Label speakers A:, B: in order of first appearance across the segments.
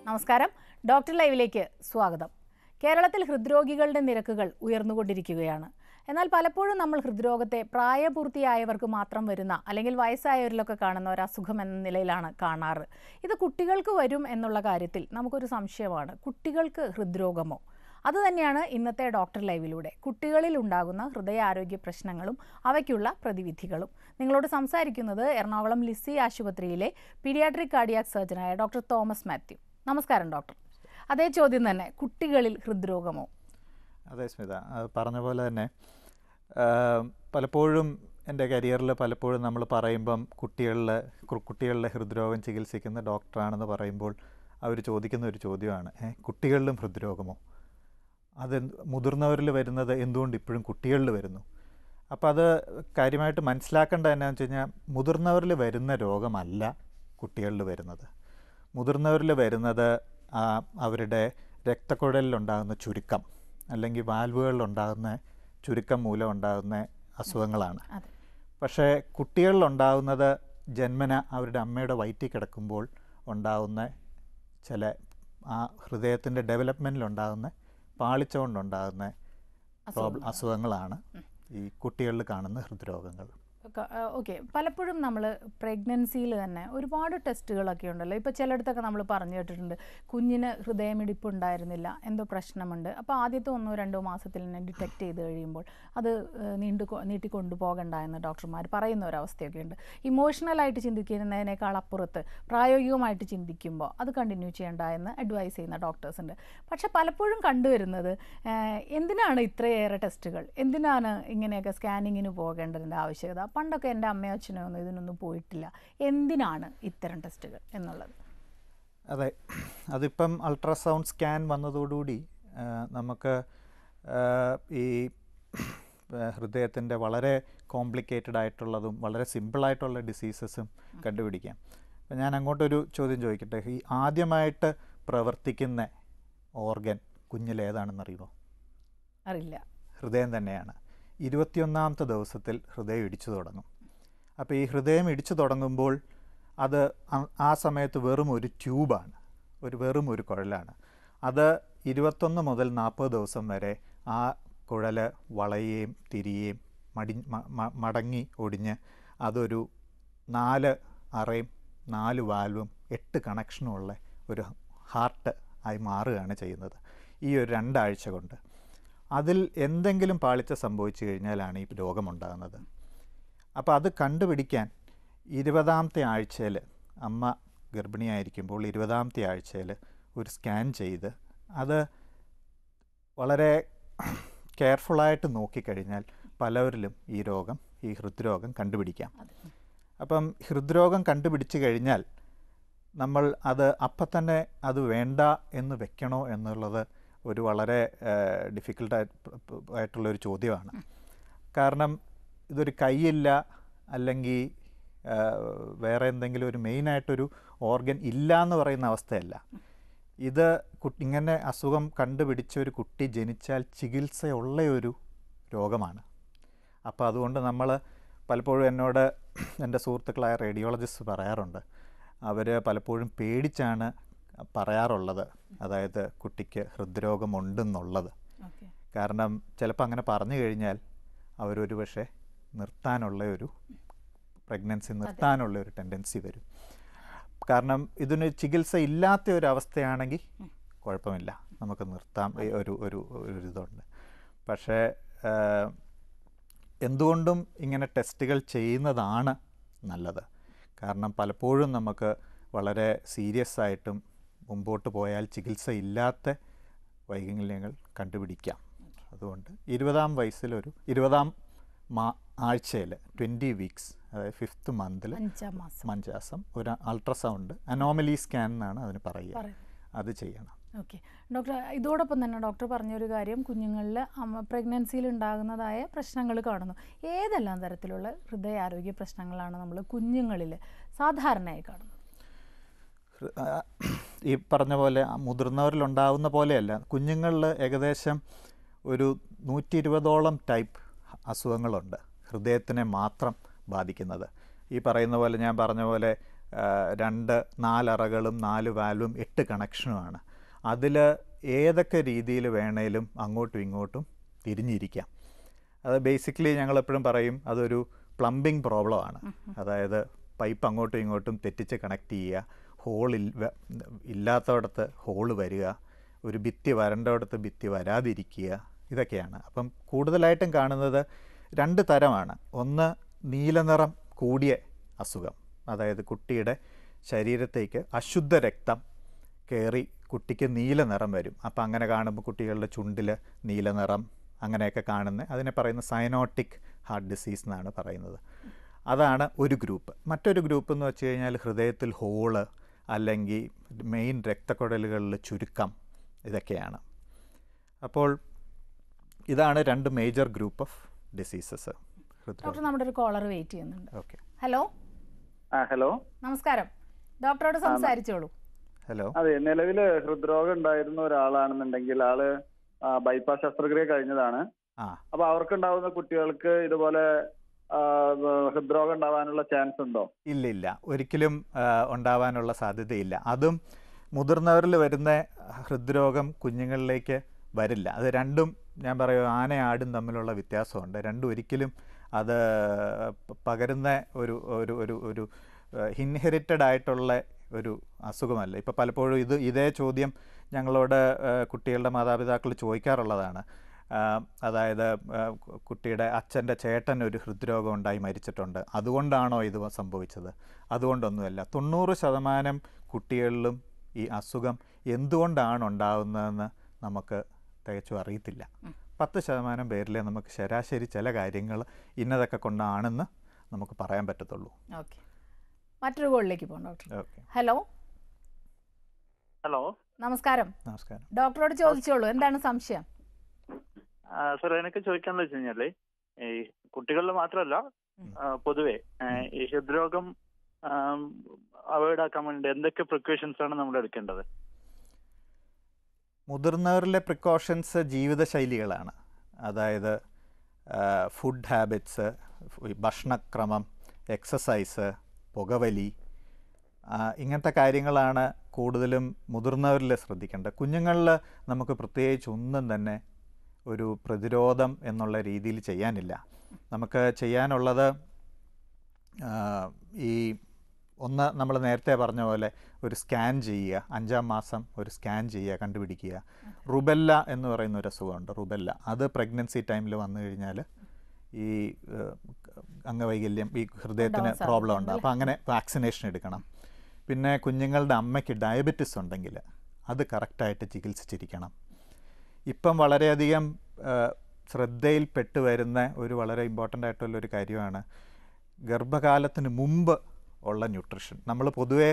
A: നമസ്കാരം. ഡോക്ടർ ലൈവിലേക്ക് സ്വാഗതം. കേരളത്തിൽ ഹൃദ്രോഗികളുടെ നിരക്കുകൾ ഉയർന്നുകൊണ്ടിരിക്കുകയാണ്. എന്നാൽ പലപ്പോഴും നമ്മൾ ഹൃദ്രോഗത്തെ പ്രായപൂർത്തിയായവർക്ക് മാത്രം വരുന്ന അല്ലെങ്കിൽ വയസ്സായവരിലൊക്കെ കാണുന്ന ഒരു അസുഖം എന്ന നിലയിലാണ് കാണാറ്. ഇത് കുട്ടികൾക്ക് വരും എന്നുള്ള കാര്യത്തിൽ നമുക്കൊരു സംശയമാണ്. കുട്ടികൾക്ക് ഹൃദ്രോഗമോ? അതുതന്നെയാണ് ഇന്നത്തെ ഡോക്ടർ ലൈവിലൂടെ കുട്ടികളിൽ ഉണ്ടാകുന്ന ഹൃദയാരോഗ്യ പ്രശ്നങ്ങളും അവയ്ക്കുള്ള പ്രതിവിധികളും. നിങ്ങളോട് സംസാരിക്കുന്നത് എറണാകുളം ലിസി ആശുപത്രിയിലെ പീഡിയാട്രിക് കാർഡിയാക് സർജനായ ഡോക്ടർ തോമസ് മാത്യു. നമസ്കാരം ഡോക്ടർ. അതേ ചോദ്യം തന്നെ, കുട്ടികളിൽ ഹൃദ്രോഗമോ?
B: അതെ സ്മിത, പറഞ്ഞ പോലെ തന്നെ പലപ്പോഴും എൻ്റെ കരിയറിൽ പലപ്പോഴും നമ്മൾ പറയുമ്പം കുട്ടികളുടെ ഹൃദ്രോഗം ചികിത്സിക്കുന്ന ഡോക്ടറാണെന്ന് പറയുമ്പോൾ അവർ ചോദിക്കുന്ന ഒരു ചോദ്യമാണ്, കുട്ടികളിലും ഹൃദ്രോഗമോ? അത് മുതിർന്നവരിൽ വരുന്നത് എന്തുകൊണ്ട് ഇപ്പോഴും കുട്ടികളിൽ വരുന്നു? അപ്പോൾ അത് കാര്യമായിട്ട് മനസ്സിലാക്കേണ്ടത് എന്നാന്ന് വെച്ച് കഴിഞ്ഞാൽ, മുതിർന്നവരിൽ വരുന്ന രോഗമല്ല കുട്ടികളിൽ വരുന്നത്. മുതിർന്നവരിൽ വരുന്നത് അവരുടെ രക്തക്കുഴലിലുണ്ടാകുന്ന ചുരുക്കം അല്ലെങ്കിൽ വാൽവുകളിലുണ്ടാകുന്ന ചുരുക്കം മൂലം ഉണ്ടാകുന്ന അസുഖങ്ങളാണ്. പക്ഷേ കുട്ടികളിലുണ്ടാകുന്നത് ജന്മന അവരുടെ അമ്മയുടെ വയറ്റിൽ കിടക്കുമ്പോൾ ഉണ്ടാകുന്ന ചില ഹൃദയത്തിൻ്റെ ഡെവലപ്മെൻറ്റിലുണ്ടാകുന്ന പാളിച്ച കൊണ്ടുണ്ടാകുന്ന അസുഖങ്ങളാണ് ഈ കുട്ടികളിൽ കാണുന്ന ഹൃദ്രോഗങ്ങൾ.
A: ഓക്കെ. പലപ്പോഴും നമ്മൾ പ്രഗ്നൻസിയിൽ തന്നെ ഒരുപാട് ടെസ്റ്റുകളൊക്കെ ഉണ്ടല്ലോ. ഇപ്പോൾ ചിലയിടത്തൊക്കെ നമ്മൾ പറഞ്ഞു കേട്ടിട്ടുണ്ട്, കുഞ്ഞിന് ഹൃദയമിടിപ്പ് ഉണ്ടായിരുന്നില്ല, എന്തോ പ്രശ്നമുണ്ട്, അപ്പോൾ ആദ്യത്തെ 1-2 മാസത്തിൽ തന്നെ ഡിറ്റക്റ്റ് ചെയ്ത് കഴിയുമ്പോൾ അത് നീട്ടിക്കൊണ്ടുപോകണ്ട എന്ന് ഡോക്ടർമാർ പറയുന്ന ഒരവസ്ഥയൊക്കെ ഉണ്ട്. ഇമോഷണലായിട്ട് ചിന്തിക്കുന്നതിനേക്കാൾ അപ്പുറത്ത് പ്രായോഗികമായിട്ട് ചിന്തിക്കുമ്പോൾ അത് കണ്ടിന്യൂ ചെയ്യേണ്ട എന്ന് അഡ്വൈസ് ചെയ്യുന്ന ഡോക്ടേഴ്സ് ഉണ്ട്. പക്ഷെ പലപ്പോഴും കണ്ടുവരുന്നത്, എന്തിനാണ് ഇത്രയേറെ ടെസ്റ്റുകൾ, എന്തിനാണ് ഇങ്ങനെയൊക്കെ സ്കാനിങ്ങിന് പോകേണ്ടതിൻ്റെ ആവശ്യകത? പണ്ടൊക്കെ എൻ്റെ അമ്മയോ അച്ഛനോ ഒന്നും ഇതിനൊന്നും പോയിട്ടില്ല, എന്തിനാണ് ഇത്തരം ടെസ്റ്റുകൾ എന്നുള്ളത്?
B: അതെ, അതിപ്പം അൾട്രാസൗണ്ട് സ്കാൻ വന്നതോടുകൂടി നമുക്ക് ഈ ഹൃദയത്തിൻ്റെ വളരെ കോംപ്ലിക്കേറ്റഡ് ആയിട്ടുള്ളതും വളരെ സിമ്പിളായിട്ടുള്ള ഡിസീസസും കണ്ടുപിടിക്കാം. അപ്പം ഞാൻ അങ്ങോട്ടൊരു ചോദ്യം ചോദിക്കട്ടെ, ഈ ആദ്യമായിട്ട് പ്രവർത്തിക്കുന്ന ഓർഗൻ കുഞ്ഞിലേതാണെന്നറിയുമോ?
A: അറിയില്ല.
B: ഹൃദയം തന്നെയാണ്. 21ാമത്തെ ദിവസത്തിൽ ഹൃദയം ഇടിച്ചു തുടങ്ങും. അപ്പോൾ ഈ ഹൃദയം ഇടിച്ചു തുടങ്ങുമ്പോൾ അത് ആ സമയത്ത് വെറും ഒരു ട്യൂബാണ്, വെറും ഒരു കുഴലാണ്. അത് 21 മുതൽ 40 ദിവസം വരെ ആ കുഴൽ വളയുകയും തിരിയുകയും മടങ്ങി ഒടിഞ്ഞ് അതൊരു 4 അറയും 4 വാൽവും 8 കണക്ഷനുമുള്ള ഒരു ഹാർട്ട് ആയി മാറുകയാണ് ചെയ്യുന്നത് ഈ ഒരു 2 ആഴ്ച കൊണ്ട്. അതിൽ എന്തെങ്കിലും പാളിച്ച സംഭവിച്ചു കഴിഞ്ഞാലാണ് ഈ രോഗമുണ്ടാകുന്നത്. അപ്പോൾ അത് കണ്ടുപിടിക്കാൻ 20ാമത്തെ ആഴ്ചയിൽ, അമ്മ ഗർഭിണിയായിരിക്കുമ്പോൾ 20ാമത്തെ ആഴ്ചയിൽ ഒരു സ്കാൻ ചെയ്ത് അത് വളരെ കെയർഫുള്ളായിട്ട് നോക്കിക്കഴിഞ്ഞാൽ പലവരിലും ഈ ഹൃദ്രോഗം കണ്ടുപിടിക്കാം. അപ്പം ഹൃദ്രോഗം കണ്ടുപിടിച്ച് കഴിഞ്ഞാൽ നമ്മൾ അപ്പം തന്നെ അത് വേണ്ട എന്ന് വെക്കണോ എന്നുള്ളത് ഒരു വളരെ ഡിഫിക്കൽട്ടായിട്ടുള്ളൊരു ചോദ്യമാണ്. കാരണം ഇതൊരു കൈയില്ല അല്ലെങ്കിൽ വേറെ എന്തെങ്കിലും ഒരു മെയിനായിട്ടൊരു ഓർഗൻ ഇല്ല എന്ന് പറയുന്ന അവസ്ഥയല്ല. ഇത് ഇങ്ങനെ അസുഖം കണ്ടുപിടിച്ച ഒരു കുട്ടി ജനിച്ചാൽ ചികിത്സയുള്ള ഒരു രോഗമാണ്. അപ്പോൾ അതുകൊണ്ട് നമ്മൾ പലപ്പോഴും എന്നോട് എൻ്റെ സുഹൃത്തുക്കളായ റേഡിയോളജിസ്റ്റ് പറയാറുണ്ട്, അവർ പലപ്പോഴും പേടിച്ചാണ് പറയാറുള്ളത്, അതായത് കുട്ടിക്ക് ഹൃദ്രോഗമുണ്ടെന്നുള്ളത്. കാരണം ചിലപ്പോൾ അങ്ങനെ പറഞ്ഞു കഴിഞ്ഞാൽ അവരൊരു പക്ഷേ പ്രഗ്നൻസി നിർത്താനുള്ള ഒരു ടെൻഡൻസി വരും. കാരണം ഇതിന് ചികിത്സ ഇല്ലാത്ത ഒരു അവസ്ഥയാണെങ്കിൽ കുഴപ്പമില്ല, നമുക്ക് നിർത്താം, ഒരു ഇതുണ്ട്. പക്ഷേ എന്തുകൊണ്ടും ഇങ്ങനെ ടെസ്റ്റുകൾ ചെയ്യുന്നതാണ് നല്ലത്. കാരണം പലപ്പോഴും നമുക്ക് വളരെ സീരിയസ് ആയിട്ടും മുമ്പോട്ട് പോയാൽ ചികിത്സ ഇല്ലാത്ത വൈകല്യങ്ങൾ കണ്ടുപിടിക്കാം. അതുകൊണ്ട് 20ാം വയസ്സിൽ 20ാം ആഴ്ചയിൽ 20 വീക്സ്, അതായത് 5th മന്തിൽ 5 മാസം ഒരു അൾട്രാസൗണ്ട് അനോമലി സ്കാൻ എന്നാണ് അതിന് പറയുക, അത് ചെയ്യണം.
A: ഓക്കെ ഡോക്ടർ, ഇതോടൊപ്പം തന്നെ ഡോക്ടർ പറഞ്ഞൊരു കാര്യം, കുഞ്ഞുങ്ങളിൽ പ്രഗ്നൻസിയിൽ ഉണ്ടാകുന്നതായ പ്രശ്നങ്ങൾ കാണുന്നു. ഏതെല്ലാം തരത്തിലുള്ള ഹൃദയാരോഗ്യ പ്രശ്നങ്ങളാണ് നമ്മൾ കുഞ്ഞുങ്ങളിൽ സാധാരണയായി കാണുന്നത്?
B: ഈ പറഞ്ഞ പോലെ മുതിർന്നവരിലുണ്ടാവുന്ന പോലെയല്ല, കുഞ്ഞുങ്ങളിൽ ഏകദേശം ഒരു 120ഓളം ടൈപ്പ് അസുഖങ്ങളുണ്ട് ഹൃദയത്തിനെ മാത്രം ബാധിക്കുന്നത്. ഈ പറയുന്ന പോലെ, ഞാൻ പറഞ്ഞ പോലെ നാല് അറകളും 4 വാൽവും 8 കണക്ഷനുമാണ്. അതിൽ ഏതൊക്കെ രീതിയിൽ വേണേലും അങ്ങോട്ടും ഇങ്ങോട്ടും തിരിഞ്ഞിരിക്കാം. അത് ബേസിക്കലി ഞങ്ങളെപ്പോഴും പറയും അതൊരു പ്ലംബിംഗ് പ്രോബ്ലമാണ്. അതായത് പൈപ്പ് അങ്ങോട്ടും ഇങ്ങോട്ടും തെറ്റിച്ച് കണക്ട് ചെയ്യുക, ഇല്ലാത്തടത്ത് ഹോള് വരിക, ഒരു ഭിത്തി വരേണ്ടടത്ത് ഭിത്തി വരാതിരിക്കുക, ഇതൊക്കെയാണ്. അപ്പം കൂടുതലായിട്ടും കാണുന്നത് 2 തരമാണ്. ഒന്ന് നീലനിറം കൂടിയ അസുഖം, അതായത് കുട്ടിയുടെ ശരീരത്തേക്ക് അശുദ്ധ രക്തം കയറി കുട്ടിക്ക് നീല നിറം വരും. അപ്പം അങ്ങനെ കാണുമ്പോൾ കുട്ടികളുടെ ചുണ്ടിൽ നീല നിറം അങ്ങനെയൊക്കെ കാണുന്നത് അതിനെ പറയുന്ന സൈനോട്ടിക് ഹാർട്ട് ഡിസീസ് എന്നാണ് പറയുന്നത്. അതാണ് ഒരു ഗ്രൂപ്പ്. മറ്റൊരു ഗ്രൂപ്പ് എന്ന് വെച്ച് കഴിഞ്ഞാൽ ഹൃദയത്തിൽ ഹോള് അല്ലെങ്കിൽ മെയിൻ രക്തക്കുഴലുകളിൽ ചുരുക്കം, ഇതൊക്കെയാണ്. അപ്പോൾ ഇതാണ് 2 major group of diseases.
A: Doctor, നമ്മുടെ ഒരു കോളർ വെയിറ്റ് ചെയ്യുന്നുണ്ട്.
B: ഓക്കെ.
A: ഹലോ.
C: ഹലോ,
A: നമസ്കാരം. ഡോക്ടറോട് സംസാരിച്ചോളൂ.
B: ഹലോ.
C: അതെ, നിലവിൽ ഹൃദ്രോഗം ഉണ്ടായിരുന്ന ഒരാളാണെന്നുണ്ടെങ്കിൽ ആള് ബൈപ്പാസ് ശസ്ത്രക്രിയ കഴിഞ്ഞതാണ്. അപ്പൊ അവർക്കുണ്ടാവുന്ന കുട്ടികൾക്ക് ഇതുപോലെ ഹൃദ്രോഗം ഉണ്ടാവാനുള്ള ചാൻസ് ഉണ്ടോ?
B: ഇല്ല, ഒരിക്കലും ഉണ്ടാവാനുള്ള സാധ്യതയില്ല. അതും മുതിർന്നവരിൽ വരുന്ന ഹൃദ്രോഗം കുഞ്ഞുങ്ങളിലേക്ക് വരില്ല. അത് രണ്ടും ഞാൻ പറയും ആനയും ആടും തമ്മിലുള്ള വ്യത്യാസമുണ്ട്. രണ്ടും ഒരിക്കലും അത് പകരുന്ന ഒരു ഇൻഹെറിറ്റഡ് ആയിട്ടുള്ള ഒരു അസുഖമല്ല. ഇപ്പോൾ പലപ്പോഴും ഇതേ ചോദ്യം ഞങ്ങളോട് കുട്ടികളുടെ മാതാപിതാക്കൾ ചോദിക്കാറുള്ളതാണ്. അതായത് കുട്ടിയുടെ അച്ഛൻ്റെ ചേട്ടൻ ഒരു ഹൃദ്രോഗം ഉണ്ടായി മരിച്ചിട്ടുണ്ട്, അതുകൊണ്ടാണോ ഇത് സംഭവിച്ചത്? അതുകൊണ്ടൊന്നുമല്ല. 90% കുട്ടികളിലും ഈ അസുഖം എന്തുകൊണ്ടാണ് ഉണ്ടാകുന്നതെന്ന് നമുക്ക് തികച്ചും അറിയത്തില്ല. 10% പേരിലെ നമുക്ക് ശരാശരി ചില കാര്യങ്ങൾ ഇന്നതൊക്കെ കൊണ്ടാണെന്ന് നമുക്ക് പറയാൻ പറ്റത്തുള്ളൂ.
A: ഓക്കെ, മറ്റൊരു കോളിലേക്ക് പോകാം ഡോക്ടർ.
B: ഓക്കെ.
A: ഹലോ.
D: ഹലോ,
B: നമസ്കാരം.
A: ഡോക്ടറോട് ചോദിച്ചോളൂ, എന്താണ് സംശയം?
D: സാർ, എനിക്ക് ചോദിക്കാന്ന് വെച്ച് കഴിഞ്ഞാല് ഈ കുട്ടികളിൽ മാത്രമല്ല പൊതുവെ ഈ ഹൃദ്രോഗം അവോയ്ഡ് ആക്കാൻ വേണ്ടി എന്തൊക്കെ പ്രിക്കോഷൻസ് ആണ് നമ്മൾ എടുക്കേണ്ടത്?
B: മുതിർന്നവരിലെ പ്രിക്കോഷൻസ് ജീവിതശൈലികളാണ്. അതായത് ഫുഡ് ഹാബിറ്റ്സ്, ഭക്ഷണക്രമം, എക്സസൈസ്, പുകവലി, ഇങ്ങനത്തെ കാര്യങ്ങളാണ് കൂടുതലും മുതിർന്നവരിൽ ശ്രദ്ധിക്കേണ്ടത്. കുഞ്ഞുങ്ങളിൽ നമുക്ക് പ്രത്യേകിച്ച് ഒന്നും തന്നെ ഒരു പ്രതിരോധം എന്നുള്ള രീതിയിൽ ചെയ്യാനില്ല. നമുക്ക് ചെയ്യാനുള്ളത് ഒന്ന് നമ്മൾ നേരത്തെ പറഞ്ഞ പോലെ ഒരു സ്കാൻ ചെയ്യുക, 5-ാം മാസം ഒരു സ്കാൻ ചെയ്യുക, കണ്ടുപിടിക്കുക. റുബെല്ല എന്ന് പറയുന്ന ഒരു അസുഖമുണ്ട്, റുബെല്ല. അത് പ്രഗ്നൻസി ടൈമിൽ വന്നു കഴിഞ്ഞാൽ ഈ അംഗവൈകല്യം, ഈ ഹൃദയത്തിന് പ്രോബ്ലം ഉണ്ട്. അപ്പോൾ അങ്ങനെ വാക്സിനേഷൻ എടുക്കണം. പിന്നെ കുഞ്ഞുങ്ങളുടെ അമ്മയ്ക്ക് ഡയബറ്റിസ് ഉണ്ടെങ്കിൽ അത് കറക്റ്റായിട്ട് ചികിത്സിച്ചിരിക്കണം. ഇപ്പം വളരെയധികം ശ്രദ്ധയിൽപ്പെട്ട് വരുന്ന ഒരു വളരെ ഇമ്പോർട്ടൻ്റ് ആയിട്ടുള്ളൊരു കാര്യമാണ് ഗർഭകാലത്തിന് മുമ്പ് ഉള്ള ന്യൂട്രിഷൻ. നമ്മൾ പൊതുവേ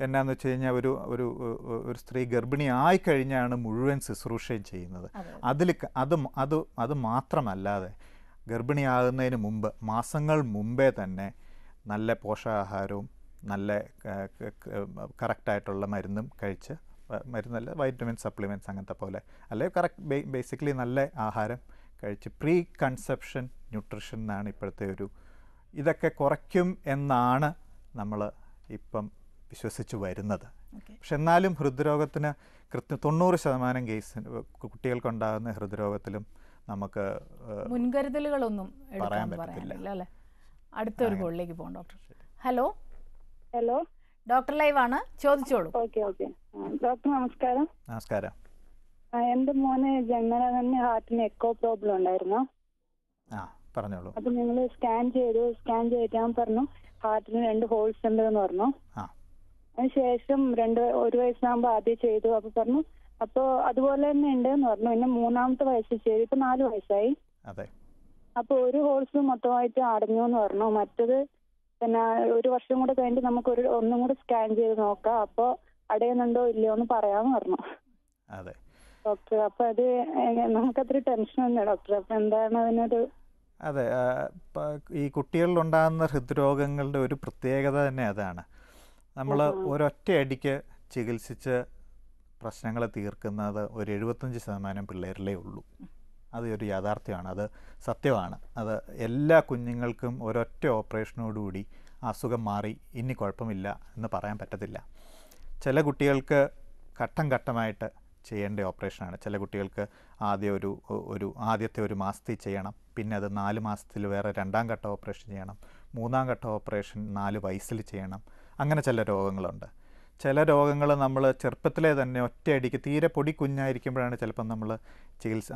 B: എന്നാന്ന് വെച്ച് കഴിഞ്ഞാൽ ഒരു സ്ത്രീ ഗർഭിണി ആയിക്കഴിഞ്ഞാണ് മുഴുവൻ ശുശ്രൂഷയും ചെയ്യുന്നത്. അത് മാത്രമല്ലാതെ ഗർഭിണിയാകുന്നതിന് മുമ്പ് മാസങ്ങൾ മുമ്പേ തന്നെ നല്ല പോഷകാഹാരവും നല്ല കറക്റ്റായിട്ടുള്ള മരുന്നും കഴിച്ച്, മരുന്നല്ല വൈറ്റമിൻ സപ്ലിമെൻറ്റ്സ് അങ്ങനത്തെ പോലെ, അല്ലെങ്കിൽ ബേസിക്കലി നല്ല ആഹാരം കഴിച്ച് പ്രീ കൺസെപ്ഷൻ ന്യൂട്രിഷൻ എന്നാണ് ഇപ്പോഴത്തെ ഇതൊക്കെ കുറയ്ക്കും എന്നാണ് നമ്മൾ ഇപ്പം വിശ്വസിച്ച് വരുന്നത്. പക്ഷെ എന്നാലും ഹൃദ്രോഗത്തിന് 90% കേസ് കുട്ടികൾക്കുണ്ടാകുന്ന ഹൃദ്രോഗത്തിലും നമുക്ക്
A: മുൻകരുതലുകളൊന്നും പറയാൻ പറ്റില്ല. അടുത്തൊരു കോളിലേക്ക് പോകാം doctor. Hello.
E: Hello,
A: doctor live ആണ്, ചോദിച്ചോളൂ.
E: ഓക്കെ. ഡോക്ടർ നമസ്കാരം.
B: നമസ്കാരം.
E: എന്റെ മോന് ജന്മന തന്നെ ഹാർട്ടിന് എക്കോ പ്രോബ്ലം ഉണ്ടായിരുന്നു.
B: പറഞ്ഞോളൂ.
E: അപ്പൊ ഞങ്ങള് സ്കാൻ ചെയ്തിട്ട് ഞാൻ പറഞ്ഞു ഹാർട്ടിന് 2 ഹോൾസ് ഉണ്ടെന്ന് പറഞ്ഞു. അതിനുശേഷം 1 വയസ്സാകുമ്പോ ആദ്യം ചെയ്തു. അപ്പൊ പറഞ്ഞു അപ്പൊ അതുപോലെ തന്നെ ഉണ്ടെന്ന് പറഞ്ഞു. പിന്നെ 3ാമത്തെ വയസ്സിൽ ചെയ്തു. ഇപ്പൊ 4 വയസ്സായി. അപ്പൊ 1 ഹോൾസ് മൊത്തമായിട്ട് അടഞ്ഞു എന്ന് പറഞ്ഞു. മറ്റത് പിന്നെ 1 വർഷം കൂടെ കഴിഞ്ഞിട്ട് നമുക്ക് ഒന്നും കൂടെ സ്കാൻ ചെയ്ത് നോക്കാം, അപ്പൊ അടയുന്നുണ്ടോ ഇല്ലയോ എന്ന് പറയാന്ന് പറഞ്ഞു ഡോക്ടർ. അപ്പൊ അത് നമുക്കത്ര ടെൻഷൻ ഉണ്ട് ഡോക്ടർ. അപ്പൊ എന്താണ് അതിനൊരു?
B: അതെ, ഈ കുട്ടികളിലുണ്ടാകുന്ന ഹൃദ്രോഗങ്ങളുടെ ഒരു പ്രത്യേകത തന്നെ അതാണ്. നമ്മൾ ഒരൊറ്റയടിക്ക് ചികിത്സിച്ച് പ്രശ്നങ്ങൾ തീർക്കുന്നത് ഒരു 75% പിള്ളേരിലേ ഉള്ളൂ. അത് ഒരു യാഥാർത്ഥ്യമാണ്, അത് സത്യമാണ്. അത് എല്ലാ കുഞ്ഞുങ്ങൾക്കും ഒരൊറ്റ ഓപ്പറേഷനോടുകൂടി അസുഖം മാറി ഇനി കുഴപ്പമില്ല എന്ന് പറയാൻ പറ്റത്തില്ല. ചില കുട്ടികൾക്ക് ഘട്ടം ഘട്ടമായിട്ട് ചെയ്യേണ്ട ഓപ്പറേഷനാണ്. ചില കുട്ടികൾക്ക് ആദ്യത്തെ ഒരു മാസത്തിൽ ചെയ്യണം, പിന്നെ അത് 4 മാസത്തിൽ വേറെ 2ാം ഘട്ട ഓപ്പറേഷൻ ചെയ്യണം, 3ാം ഘട്ട ഓപ്പറേഷൻ 4 വയസ്സിൽ ചെയ്യണം. അങ്ങനെ ചില രോഗങ്ങളുണ്ട്. ചില രോഗങ്ങൾ നമ്മൾ ചെറുപ്പത്തിലെ തന്നെ ഒറ്റയടിക്ക് തീരെ പൊടി കുഞ്ഞായിരിക്കുമ്പോഴാണ് ചിലപ്പം നമ്മൾ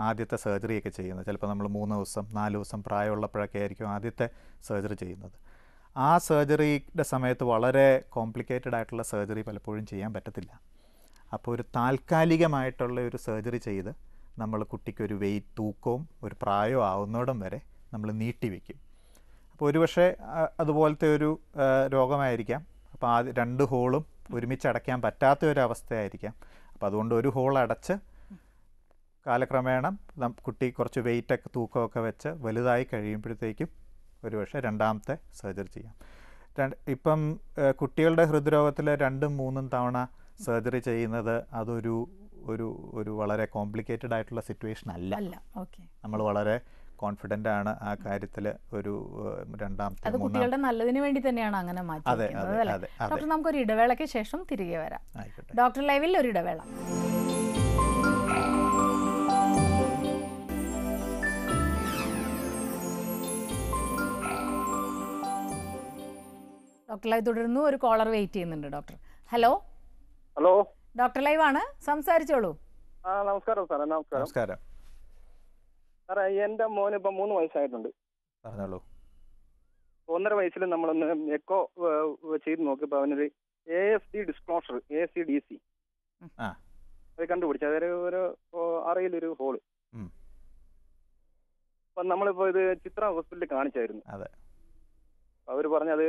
B: ആദ്യത്തെ സർജറിയൊക്കെ ചെയ്യുന്നത്. ചിലപ്പോൾ നമ്മൾ 3 ദിവസം 4 ദിവസം പ്രായമുള്ളപ്പോഴൊക്കെ ആയിരിക്കും ആദ്യത്തെ സർജറി ചെയ്യുന്നത്. ആ സർജറിയുടെ സമയത്ത് വളരെ കോംപ്ലിക്കേറ്റഡ് ആയിട്ടുള്ള സർജറി പലപ്പോഴും ചെയ്യാൻ പറ്റത്തില്ല. അപ്പോൾ ഒരു താൽക്കാലികമായിട്ടുള്ള ഒരു സർജറി ചെയ്ത് നമ്മൾ കുട്ടിക്കൊരു തൂക്കവും ഒരു പ്രായവും ആവുന്നോടം വരെ നമ്മൾ നീട്ടിവെക്കും. അപ്പോൾ ഒരുപക്ഷെ അതുപോലത്തെ ഒരു രോഗമായിരിക്കാം. അപ്പോൾ 2 ഹോളും ഒരുമിച്ച് അടയ്ക്കാൻ പറ്റാത്ത ഒരു അവസ്ഥയായിരിക്കാം. അപ്പോൾ അതുകൊണ്ട് ഒരു ഹോൾ അടച്ച് കാലക്രമേണ കുട്ടി കുറച്ച് വെയിറ്റൊക്കെ തൂക്കമൊക്കെ വെച്ച് വലുതായി കഴിയുമ്പോഴത്തേക്കും ഒരുപക്ഷെ 2ാമത്തെ സർജറി ചെയ്യാം. ഇപ്പം കുട്ടികളുടെ ഹൃദ്രോഗത്തിൽ 2ഉം 3ഉം തവണ സർജറി ചെയ്യുന്നത് അതൊരു ഒരു വളരെ കോംപ്ലിക്കേറ്റഡ് ആയിട്ടുള്ള സിറ്റുവേഷൻ അല്ല. നമ്മൾ വളരെ കോൺഫിഡൻ്റ് ആണ് ആ കാര്യത്തിൽ. ഒരു 2ാമത്തെ
A: അത് കുട്ടികളുടെ നല്ലതിന് വേണ്ടി തന്നെയാണ് അങ്ങനെ മാറ്റിയിരിക്കുന്നത് അല്ലേ? ഡോക്ടർ, നമുക്കൊരു ഇടവേളയ്ക്ക് ശേഷം തിരികെ വരാം. ഡോക്ടർ ലൈവിൽ ഒരു ഇടവേള. ഡോക്ടർ ലൈവ് തുടരുന്നു. ഒരു കോളർ വെയിറ്റ് ചെയ്യുന്നുണ്ട്. Doctor hello. ഡോക്ടർ ലൈവ് ആണ്, സംസാരിച്ചോളൂ.
F: നമസ്കാരം സാറേ.
B: നമസ്കാരം
F: സാറേ, എന്റെ മോന് ഇപ്പൊ 3 വയസ്സായിട്ടുണ്ട്.
B: പറഞ്ഞോളൂ.
F: 1.5 വയസ്സിൽ നമ്മളൊന്ന് എക്കോ ചെയ്ത് നോക്കിയപ്പോ അവനൊരു ASD ഡിസ്ക്ലോഷർ, ASDC അത് കണ്ടുപിടിച്ചു. അതൊരു ഒരു അറയിലൊരു ഹോള്. അപ്പൊ നമ്മളിപ്പോ ഇത് ചിത്ര ഹോസ്പിറ്റലിൽ കാണിച്ചായിരുന്നു. അവർ പറഞ്ഞത്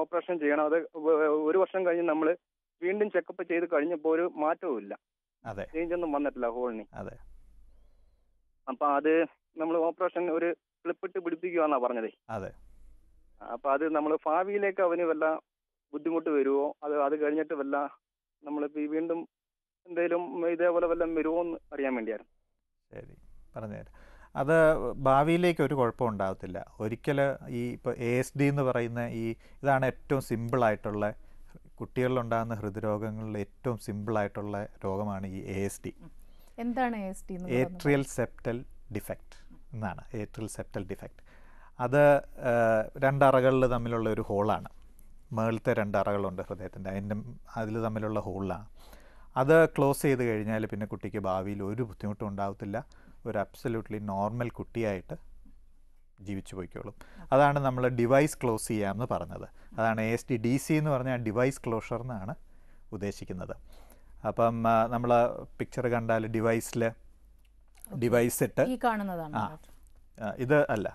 F: ഓപ്പറേഷൻ ചെയ്യണം. അത് 1 വർഷം കഴിഞ്ഞ് നമ്മൾ വീണ്ടും ചെക്കപ്പ് ചെയ്ത് കഴിഞ്ഞപ്പോൾ ഒരു മാറ്റവും ഇല്ല, ചേഞ്ച് ഒന്നും വന്നിട്ടില്ല ഹോളിന്. അപ്പൊ അത് നമ്മൾ ഓപ്പറേഷൻ ഒരു ക്ലിപ്പിട്ട് പിടിപ്പിക്കുവാന്നാ പറഞ്ഞത്. അപ്പൊ അത് നമ്മൾ ഭാവിയിലേക്ക് അവന് വല്ല ബുദ്ധിമുട്ട് വരുമോ, അത് കഴിഞ്ഞിട്ട് വല്ല നമ്മളിപ്പോ വീണ്ടും എന്തെങ്കിലും ഇതേപോലെ വല്ലതും വരുമോ എന്ന് അറിയാൻ വേണ്ടിയായിരുന്നു.
B: ശരി, പറഞ്ഞുതരാം. അത് ഭാവിയിലേക്ക് ഒരു കുഴപ്പം ഉണ്ടാകത്തില്ല ഒരിക്കൽ. ഈ ഇപ്പോൾ ASD എന്ന് പറയുന്ന ഇതാണ് ഏറ്റവും സിമ്പിളായിട്ടുള്ള കുട്ടികളിലുണ്ടാകുന്ന ഹൃദ്രോഗങ്ങളിൽ ഏറ്റവും സിമ്പിളായിട്ടുള്ള രോഗമാണ് ഈ ASD.
A: എന്താണ് ASD?
B: ഏട്രിയൽ സെപ്റ്റൽ ഡിഫക്റ്റ് എന്നാണ്. ഏട്രിയൽ സെപ്റ്റൽ ഡിഫക്റ്റ് അത് 2 അറകളിൽ തമ്മിലുള്ള ഒരു ഹോളാണ്. മുകളിലത്തെ 2 അറകളുണ്ട് ഹൃദയത്തിൻ്റെ, അതിൽ തമ്മിലുള്ള ഹോളാണ്. അത് ക്ലോസ് ചെയ്ത് കഴിഞ്ഞാൽ പിന്നെ കുട്ടിക്ക് ഭാവിയിൽ ഒരു ബുദ്ധിമുട്ടും ഉണ്ടാകത്തില്ല. ഒരു അബ്സല്യൂട്ട്ലി നോർമൽ കുട്ടിയായിട്ട് ജീവിച്ചു പോയിക്കോളും. അതാണ് നമ്മൾ ഡിവൈസ് ക്ലോസ് ചെയ്യാമെന്ന് പറഞ്ഞത്. അതാണ് ASD-DC എന്ന് പറഞ്ഞാൽ ഡിവൈസ് ക്ലോഷർ എന്നാണ് ഉദ്ദേശിക്കുന്നത്. അപ്പം നമ്മൾ പിക്ചർ കണ്ടാൽ ഡിവൈസ് ഇട്ട് ഇത് അല്ല,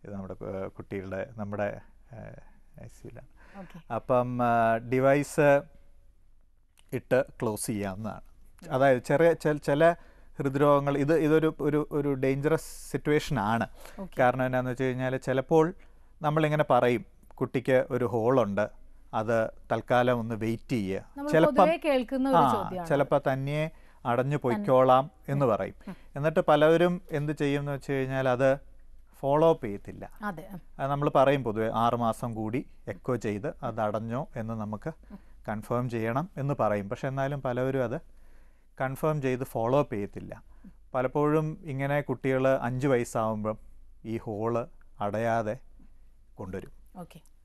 B: ഇത് നമ്മുടെ കുട്ടികളുടെ നമ്മുടെ ICUലാണ്. അപ്പം ഡിവൈസ് ഇട്ട് ക്ലോസ് ചെയ്യാവുന്നതാണ്. അതായത് ചില ഹൃദ്രോഗങ്ങൾ ഇതൊരു ഡേഞ്ചറസ് സിറ്റുവേഷൻ ആണ്. കാരണം എന്താണെന്ന് വെച്ച് കഴിഞ്ഞാൽ ചിലപ്പോൾ നമ്മളിങ്ങനെ പറയും കുട്ടിക്ക് ഒരു ഹോളുണ്ട്, അത് തൽക്കാലം ഒന്ന് വെയിറ്റ് ചെയ്യുക, ചിലപ്പോൾ തന്നെ അടഞ്ഞു പൊയ്ക്കോളാം എന്ന് പറയും. എന്നിട്ട് പലവരും എന്ത് ചെയ്യും എന്ന് വെച്ച് കഴിഞ്ഞാൽ അത് ഫോളോ അപ്പ് ചെയ്യത്തില്ല. നമ്മൾ പറയും പൊതുവെ 6 മാസം കൂടി എക്കോ ചെയ്ത് അത് അടഞ്ഞോ എന്ന് നമുക്ക് കൺഫേം ചെയ്യണം എന്ന് പറയും. പക്ഷെ എന്നാലും പലവരും അത് കൺഫേം ചെയ്ത് ഫോളോ അപ്പ് ചെയ്യത്തില്ല. പലപ്പോഴും ഇങ്ങനെ കുട്ടികൾ 5 വയസ്സാവുമ്പം ഈ ഹോള് അടയാതെ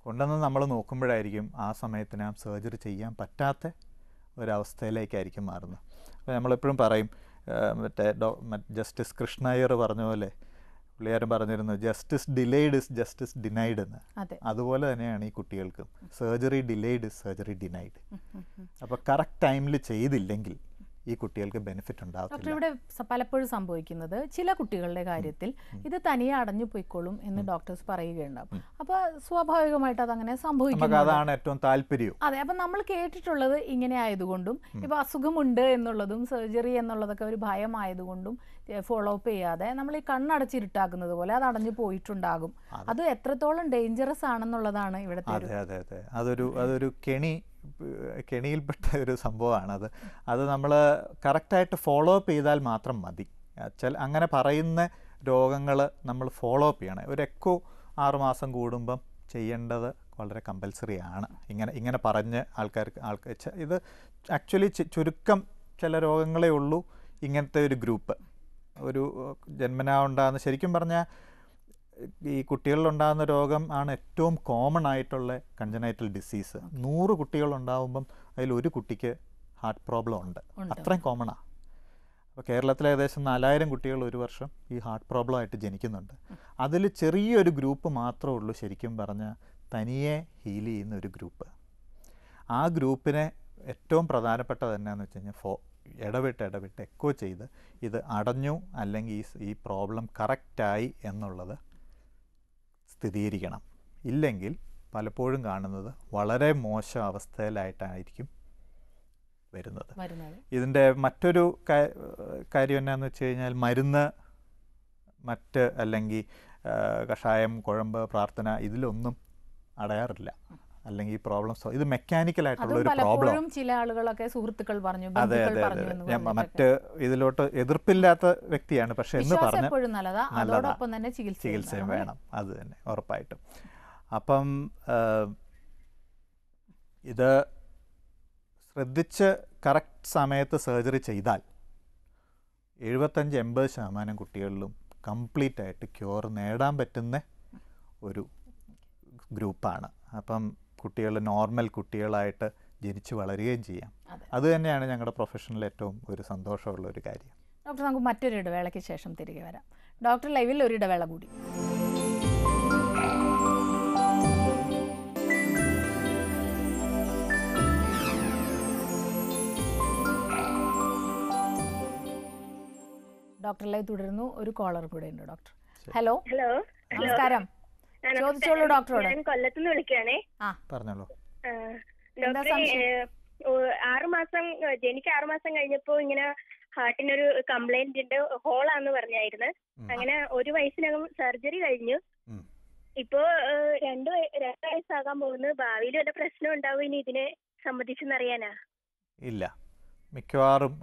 B: കൊണ്ടുവന്ന് നമ്മൾ നോക്കുമ്പോഴായിരിക്കും ആ സമയത്തിന് സർജറി ചെയ്യാൻ പറ്റാത്ത ഒരവസ്ഥയിലേക്കായിരിക്കും മാറുന്നത്. അപ്പോൾ നമ്മളെപ്പോഴും പറയും, ജസ്റ്റിസ് കൃഷ്ണയ്യർ പറഞ്ഞ പോലെ പുള്ളിയാരും പറഞ്ഞിരുന്നു, justice delayed is justice denied എന്ന്. അതുപോലെ തന്നെയാണ് ഈ കുട്ടികൾക്കും. Surgery delayed is surgery denied. അപ്പോൾ കറക്റ്റ് ടൈമിൽ ചെയ്തില്ലെങ്കിൽ ഈ കുട്ടികൾക്ക് ബെനിഫിറ്റ് ഉണ്ടാവില്ല.
A: ഇവിടെ പലപ്പോഴും സംഭവിക്കുന്നത് ചില കുട്ടികളുടെ കാര്യത്തിൽ ഇത് തനിയെ അടഞ്ഞു പോയിക്കോളും എന്ന് ഡോക്ടേഴ്സ് പറയുകയുണ്ടാവും. അപ്പോൾ സ്വാഭാവികമായിട്ട് അതങ്ങനെ സംഭവിക്കും.
B: അതാണ് ഏറ്റവും താല്പര്യം.
A: അതെ, അപ്പം നമ്മൾ കേട്ടിട്ടുള്ളത് ഇങ്ങനെ ആയതുകൊണ്ടും ഇപ്പോൾ അസുഖമുണ്ട് എന്നുള്ളതും സർജറി എന്നുള്ളതൊക്കെ ഒരു ഭയമായതുകൊണ്ടും ഫോളോ അപ്പ് ചെയ്യാതെ നമ്മൾ ഈ കണ്ണടച്ചിരുട്ടാക്കുന്നത് പോലെ അത് അടഞ്ഞു പോയിട്ടുണ്ടാകും. അത് എത്രത്തോളം ഡേഞ്ചറസ് ആണെന്നുള്ളതാണ് ഇവിടുത്തെ.
B: അതെ, അതൊരു കെണിയിൽപ്പെട്ട ഒരു സംഭവമാണ്. അത് നമ്മൾ കറക്റ്റായിട്ട് ഫോളോ അപ്പ് ചെയ്താൽ മാത്രം മതി. അങ്ങനെ പറയുന്ന രോഗങ്ങൾ നമ്മൾ ഫോളോ അപ്പ് ചെയ്യണം. ഒരു എക്കോ 6 മാസം കൂടുമ്പം ചെയ്യേണ്ടത് വളരെ കമ്പൽസറി ആണ്. ഇങ്ങനെ പറഞ്ഞ് ആൾക്കാർക്ക് ഇത് ആക്ച്വലി ചുരുക്കം ചില രോഗങ്ങളേ ഉള്ളൂ ഇങ്ങനത്തെ ഒരു ഗ്രൂപ്പ്. ഒരു ജന്മനാ ഉണ്ടാകുന്ന, ശരിക്കും പറഞ്ഞാൽ ഈ കുട്ടികളിലുണ്ടാകുന്ന രോഗം ആണ് ഏറ്റവും കോമൺ ആയിട്ടുള്ള കൺജനൈറ്റൽ ഡിസീസ്. 100 കുട്ടികളുണ്ടാകുമ്പം അതിലൊരു കുട്ടിക്ക് ഹാർട്ട് പ്രോബ്ലം ഉണ്ട്. അത്രയും കോമണാണ്. അപ്പോൾ കേരളത്തിൽ ഏകദേശം 4000 കുട്ടികൾ ഒരു വർഷം ഈ ഹാർട്ട് പ്രോബ്ലം ആയിട്ട് ജനിക്കുന്നുണ്ട്. അതിൽ ചെറിയൊരു ഗ്രൂപ്പ് മാത്രമേ ഉള്ളൂ ശരിക്കും പറഞ്ഞാൽ തനിയെ ഹീൽ ചെയ്യുന്ന ഒരു ഗ്രൂപ്പ്. ആ ഗ്രൂപ്പിനെ ഏറ്റവും പ്രധാനപ്പെട്ടത് എന്നാന്ന് വെച്ച് കഴിഞ്ഞാൽ ഇടവിട്ട് എക്കോ ചെയ്ത് ഇത് അടഞ്ഞു അല്ലെങ്കിൽ ഈ പ്രോബ്ലം കറക്റ്റായി എന്നുള്ളത് സ്ഥിരീകരിക്കണം. ഇല്ലെങ്കിൽ പലപ്പോഴും കാണുന്നത് വളരെ മോശം അവസ്ഥയിലായിട്ടായിരിക്കും വരുന്നത്. ഇതിൻ്റെ മറ്റൊരു കാര്യം എന്നാന്ന് വെച്ച് കഴിഞ്ഞാൽ മരുന്ന്, അല്ലെങ്കിൽ കഷായം, കുഴമ്പ്, പ്രാർത്ഥന ഇതിലൊന്നും അടയാറില്ല. അല്ലെങ്കിൽ ഈ പ്രോബ്ലംസ് ഇത് മെക്കാനിക്കലായിട്ടുള്ള ഒരു പ്രോബ്ലം.
A: ചില ആളുകളൊക്കെ സുഹൃത്തുക്കൾ പറഞ്ഞു,
B: അതെ. മറ്റ് ഇതിലോട്ട് എതിർപ്പില്ലാത്ത വ്യക്തിയാണ്, പക്ഷെ എന്ന് പറഞ്ഞ്
A: നല്ലതാണ്,
B: ചികിത്സയും വേണം. അത് തന്നെ ഉറപ്പായിട്ടും. അപ്പം ഇത് ശ്രദ്ധിച്ച് കറക്റ്റ് സമയത്ത് സർജറി ചെയ്താൽ 75-80% കുട്ടികളിലും കംപ്ലീറ്റ് ആയിട്ട് ക്യൂർ നേടാൻ പറ്റുന്ന ഒരു ഗ്രൂപ്പാണ്. അപ്പം കുട്ടികൾ നോർമൽ കുട്ടികളായിട്ട് ജനിച്ച് വളരുകയും ചെയ്യാം. അത് തന്നെയാണ് ഞങ്ങളുടെ പ്രൊഫഷനിൽ ഏറ്റവും ഒരു സന്തോഷമുള്ള ഒരു കാര്യം.
A: ഡോക്ടർ, നമുക്ക് മറ്റൊരു ഇടവേളയ്ക്ക് ശേഷം തിരികെ വരാം. ഡോക്ടർ ലൈവിൽ ഒരു ഇടവേള കൂടി. ഡോക്ടർ ലൈവ് തുടരുന്നു. ഒരു കോളർ കൂടെ ഉണ്ട്. Doctor hello. നമസ്കാരം. ചോദിച്ചോളൂ ഡോക്ടറോട്.
G: ഞാൻ കൊല്ലത്തുനിന്ന് വിളിക്കുകയാണേ.
B: പറഞ്ഞോളൂ.
G: ഡോക്ടറെ, ജനിക്ക് 6 മാസം കഴിഞ്ഞപ്പോ ഇങ്ങനെ ഹാർട്ടിനൊരു കംപ്ലൈന്റ് ഉണ്ട്, ഹോളാന്ന് പറഞ്ഞായിരുന്നു. അങ്ങനെ 1 വയസ്സിനകം സർജറി കഴിഞ്ഞു. ഇപ്പോ 2 വയസ്സാകാൻ പോകുന്നു. ഭാവിയിൽ വല്ല പ്രശ്നം ഉണ്ടാവും ഇനി ഇതിനെ സംബന്ധിച്ചെന്നറിയാനാ?
B: ഇല്ല, മിക്കവാറും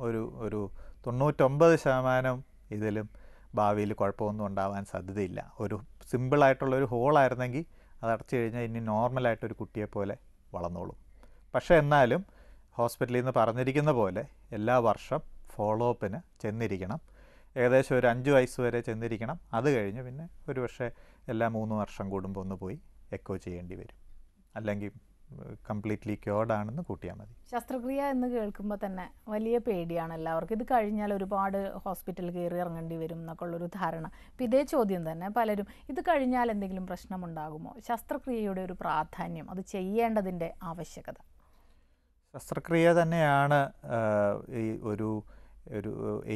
B: ഒരു 99% ഇതിലും ഭാവിയിൽ കുഴപ്പമൊന്നും ഉണ്ടാവാൻ സാധ്യതയില്ല. ഒരു സിമ്പിളായിട്ടുള്ളൊരു ഹോളായിരുന്നെങ്കിൽ അത് അടച്ചു കഴിഞ്ഞാൽ ഇനി നോർമലായിട്ടൊരു കുട്ടിയെ പോലെ വളർന്നോളും. പക്ഷേ എന്നാലും ഹോസ്പിറ്റലിൽ നിന്ന് പറഞ്ഞിരിക്കുന്ന പോലെ എല്ലാ വർഷം ഫോളോ അപ്പിന് ചെന്നിരിക്കണം. ഏകദേശം ഒരു 5 വയസ്സ് വരെ ചെന്നിരിക്കണം. അത് കഴിഞ്ഞ് പിന്നെ ഒരു പക്ഷേ എല്ലാ 3 വർഷം കൂടുമ്പോൾ ഒന്ന് പോയി എക്കോ ചെയ്യേണ്ടി വരും. അല്ലെങ്കിൽ കംപ്ലീറ്റ്ലി ക്യൂർഡ് ആണെന്ന് കൂട്ടിയാൽ മതി.
A: ശസ്ത്രക്രിയ എന്ന് കേൾക്കുമ്പോൾ തന്നെ വലിയ പേടിയാണ് എല്ലാവർക്കും. ഇത് കഴിഞ്ഞാൽ ഒരുപാട് ഹോസ്പിറ്റലിൽ കയറി ഇറങ്ങേണ്ടി വരും എന്നൊക്കെ ഉള്ളൊരു ധാരണ. ഇപ്പം ഇതേ ചോദ്യം തന്നെ പലരും, ഇത് കഴിഞ്ഞാൽ എന്തെങ്കിലും പ്രശ്നമുണ്ടാകുമോ? ശസ്ത്രക്രിയയുടെ ഒരു പ്രാധാന്യം, അത് ചെയ്യേണ്ടതിൻ്റെ ആവശ്യകത.
B: ശസ്ത്രക്രിയ തന്നെയാണ് ഈ ഒരു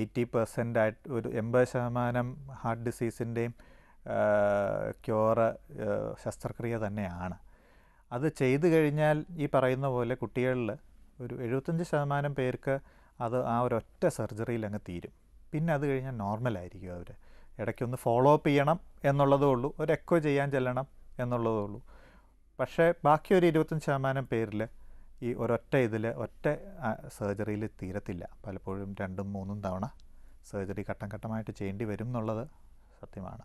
B: 80% ആയിട്ട് ഒരു 80% ഹാർട്ട് ഡിസീസിൻ്റെയും ക്യൂറ് ശസ്ത്രക്രിയ തന്നെയാണ്. അത് ചെയ്തു കഴിഞ്ഞാൽ ഈ പറയുന്ന പോലെ കുട്ടികളിൽ ഒരു 75% പേർക്ക് അത് ആ ഒരൊറ്റ സർജറിയിൽ അങ്ങ് തീരും. പിന്നെ അത് കഴിഞ്ഞാൽ നോർമലായിരിക്കും. അവർ ഇടയ്ക്കൊന്ന് ഫോളോ അപ്പ് ചെയ്യണം എന്നുള്ളതേ ഉള്ളൂ, ഒരു എക്കോ ചെയ്യാൻ ചെല്ലണം എന്നുള്ളതേ ഉള്ളൂ. പക്ഷേ ബാക്കി ഒരു 25% പേരിൽ ഈ ഒറ്റ സർജറിയിൽ തീരത്തില്ല. പലപ്പോഴും 2-3 തവണ സർജറി ഘട്ടം ഘട്ടമായിട്ട് ചെയ്യേണ്ടി വരും എന്നുള്ളത് സത്യമാണ്.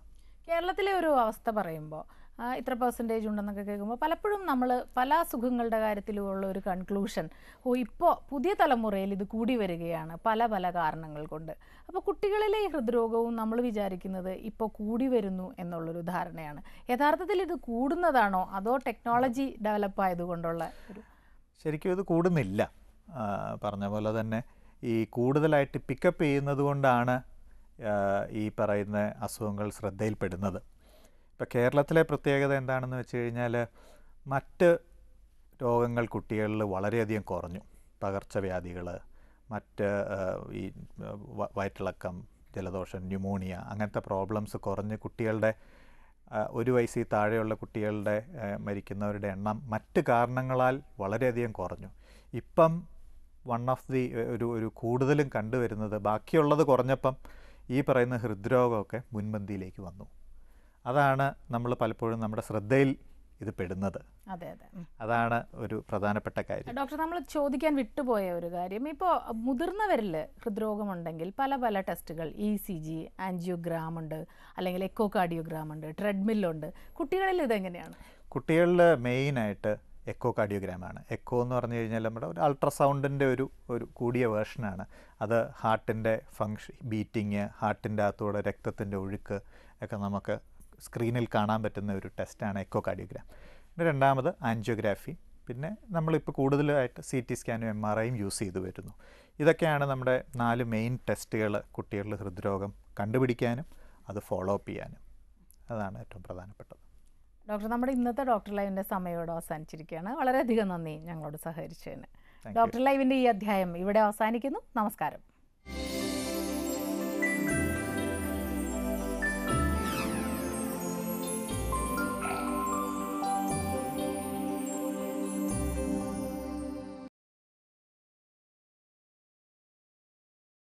A: കേരളത്തിലെ ഒരു അവസ്ഥ പറയുമ്പോൾ ഇത്ര പെർസെൻറ്റേജ് ഉണ്ടെന്നൊക്കെ കേൾക്കുമ്പോൾ പലപ്പോഴും നമ്മൾ പല അസുഖങ്ങളുടെ കാര്യത്തിലുള്ള ഒരു കൺക്ലൂഷൻ, ഇപ്പോൾ പുതിയ തലമുറയിൽ ഇത് കൂടി വരികയാണ് പല കാരണങ്ങൾ കൊണ്ട്. അപ്പോൾ കുട്ടികളിലെ ഈ ഹൃദ്രോഗവും നമ്മൾ വിചാരിക്കുന്നത് ഇപ്പോൾ കൂടി വരുന്നു എന്നുള്ളൊരു ധാരണയാണ്. യഥാർത്ഥത്തിൽ ഇത് കൂടുന്നതാണോ അതോ ടെക്നോളജി ഡെവലപ്പ് ആയതുകൊണ്ടുള്ള ഒരു?
B: ശരിക്കും ഇത് കൂടുന്നില്ല. പറഞ്ഞ പോലെ തന്നെ ഈ കൂടുതലായിട്ട് പിക്കപ്പ് ചെയ്യുന്നത് കൊണ്ടാണ് ഈ പറയുന്ന അസുഖങ്ങൾ ശ്രദ്ധയിൽപ്പെടുന്നത്. ഇപ്പോൾ കേരളത്തിലെ പ്രത്യേകത എന്താണെന്ന് വെച്ച് കഴിഞ്ഞാൽ മറ്റ് രോഗങ്ങൾ കുട്ടികളിൽ വളരെയധികം കുറഞ്ഞു. പകർച്ചവ്യാധികൾ, മറ്റ് ഈ വയറ്റിളക്കം, ജലദോഷം, ന്യൂമോണിയ അങ്ങനത്തെ പ്രോബ്ലംസ് കുറഞ്ഞ് കുട്ടികളുടെ 1 വയസ്സിൽ താഴെയുള്ള കുട്ടികളുടെ മരിക്കുന്നവരുടെ എണ്ണം മറ്റ് കാരണങ്ങളാൽ വളരെയധികം കുറഞ്ഞു. ഇപ്പം വൺ ഓഫ് ദി ഒരു കൂടുതലും കണ്ടുവരുന്നത്, ബാക്കിയുള്ളത് കുറഞ്ഞപ്പം ഈ പറയുന്ന ഹൃദ്രോഗമൊക്കെ മുൻപന്തിയിലേക്ക് വന്നു. അതാണ് നമ്മൾ പലപ്പോഴും നമ്മുടെ ശ്രദ്ധയിൽ ഇത് പെടുന്നത്. അതാണ് ഒരു പ്രധാനപ്പെട്ട കാര്യം.
A: ഡോക്ടർ, നമ്മൾ ചോദിക്കാൻ വിട്ടുപോയ ഒരു കാര്യം, ഇപ്പോൾ മുതിർന്നവരിൽ ഹൃദ്രോഗമുണ്ടെങ്കിൽ പല ടെസ്റ്റുകൾ, ECG, ആൻജിയോഗ്രാം ഉണ്ട്, അല്ലെങ്കിൽ എക്കോ കാർഡിയോഗ്രാം ഉണ്ട്, ട്രെഡ്മില്ലുണ്ട്. കുട്ടികളിൽ ഇതെങ്ങനെയാണ്?
B: കുട്ടികളിൽ മെയിനായിട്ട് എക്കോ കാർഡിയോഗ്രാമാണ്. എക്കോ എന്ന് പറഞ്ഞു കഴിഞ്ഞാൽ നമ്മുടെ ഒരു അൾട്രാസൗണ്ടിൻ്റെ ഒരു കൂടിയ വേർഷനാണ്. അത് ഹാർട്ടിൻ്റെ ബീറ്റിങ്, ഹാർട്ടിൻ്റെ അകത്തൂടെ രക്തത്തിൻ്റെ ഒഴുക്ക് ഒക്കെ നമുക്ക് സ്ക്രീനിൽ കാണാൻ പറ്റുന്ന ഒരു ടെസ്റ്റാണ് എക്കോ കാർഡിയോഗ്രാം. പിന്നെ രണ്ടാമത് ആൻജിയോഗ്രാഫി, പിന്നെ നമ്മളിപ്പോൾ കൂടുതലായിട്ട് CT സ്കാനും MRIയും യൂസ് ചെയ്തു വരുന്നു. ഇതൊക്കെയാണ് നമ്മുടെ 4 മെയിൻ ടെസ്റ്റുകൾ കുട്ടികളിൽ ഹൃദ്രോഗം കണ്ടുപിടിക്കാനും അത് ഫോളോ അപ്പ് ചെയ്യാനും. അതാണ് ഏറ്റവും പ്രധാനപ്പെട്ടത്.
A: ഡോക്ടർ, നമ്മുടെ ഇന്നത്തെ ഡോക്ടർ ലൈവിൻ്റെ സമയോട് അവസാനിച്ചിരിക്കുകയാണ്. വളരെയധികം നന്ദി ഞങ്ങളോട് സഹകരിച്ചതിന്. ഡോക്ടർ ലൈവിൻ്റെ ഈ അധ്യായം ഇവിടെ അവസാനിക്കുന്നു. നമസ്കാരം.